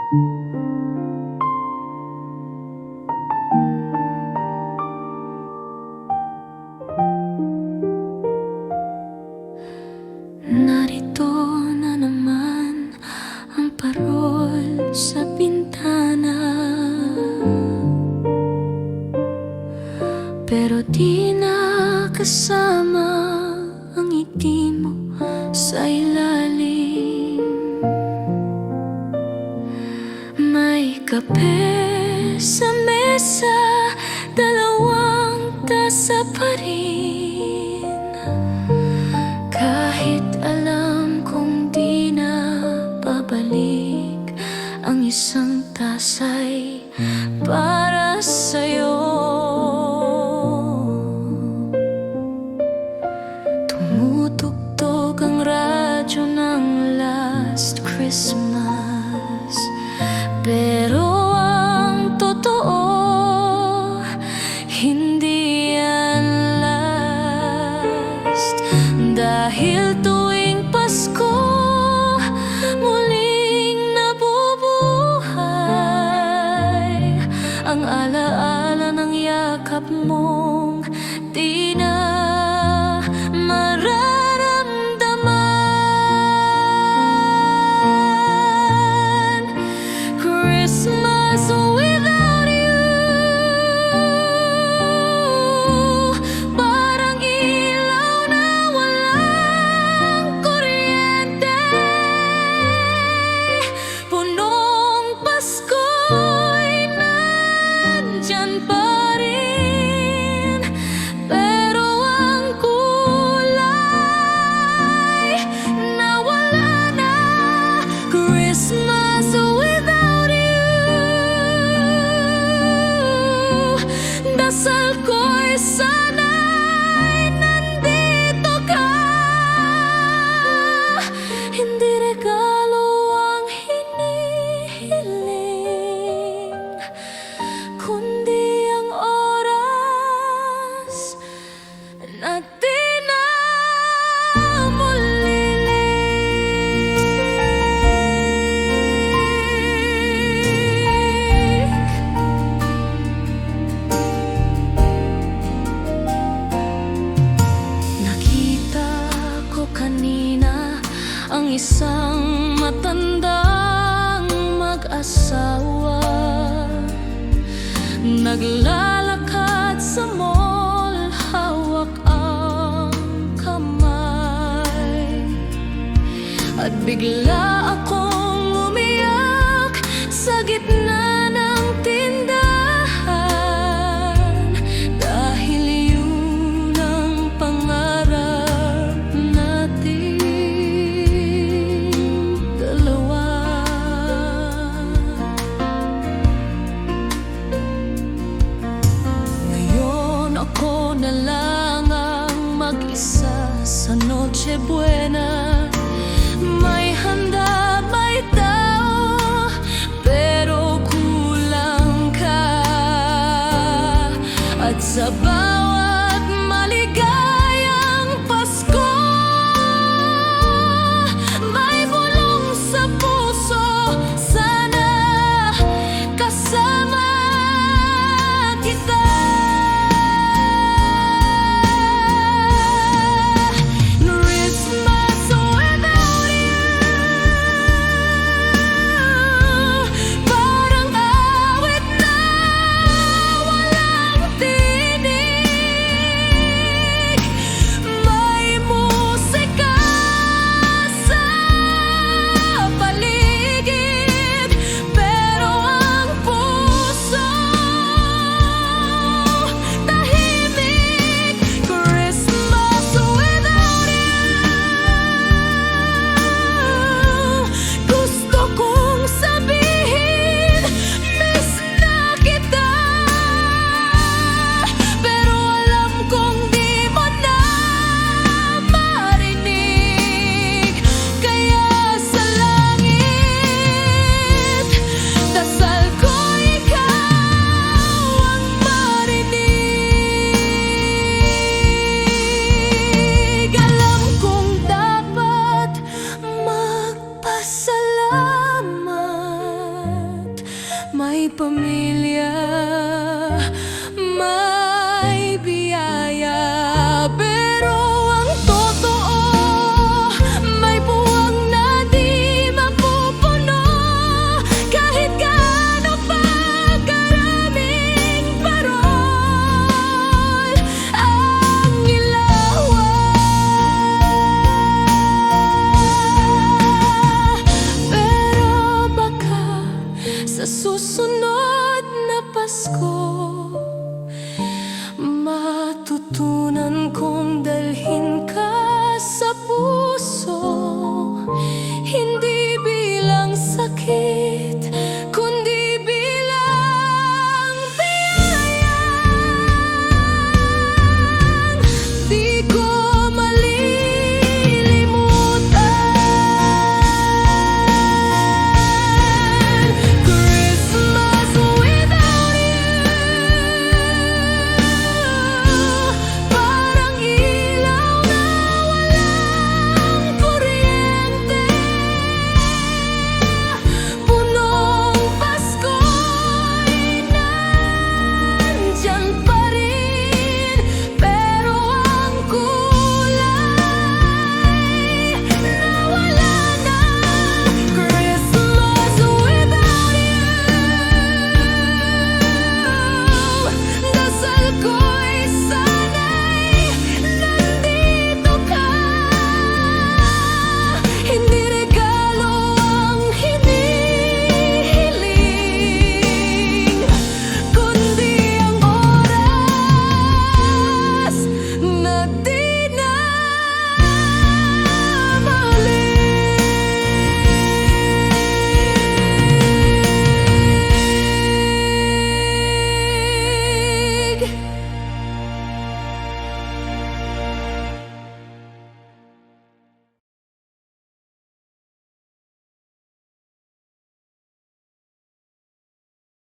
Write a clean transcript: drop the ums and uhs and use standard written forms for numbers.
Narito na naman ang parol sa bintana, pero di na kasama ang ngiti mo sa ilalim. May kape sa mesa, dalawang tasa pa rin. Kahit alam kong di na babalik, ang isang tasa'y para sa'yo. Tumutugtog ang radyo ng Last Christmas, pero ang totoo, hindi yan last. Dahil tuwing Pasko, muling nabubuhay ang alaala ng yakap mong di na mararamdaman. Christmas without you, parang ilaw na walang kuryente. Punong Pasko'y nandyan pa rin, pero ang kulay nawala na. Christmas without you, dasal ko'y sana'y nandito ka. Hindi regalo ang hinihiling, kundi ang oras na di na mulilik. Nakita ko kanina ang isang matandang mag-asawa, naglalakad sa mall, hawak ang kamay. At bigla akong umiyak sa gitna ng tindahan, dahil yun ang pangarap nating dalawa. Ngayon ako na lang ang mag-isa sa Noche Buena. May handa, may pamilya.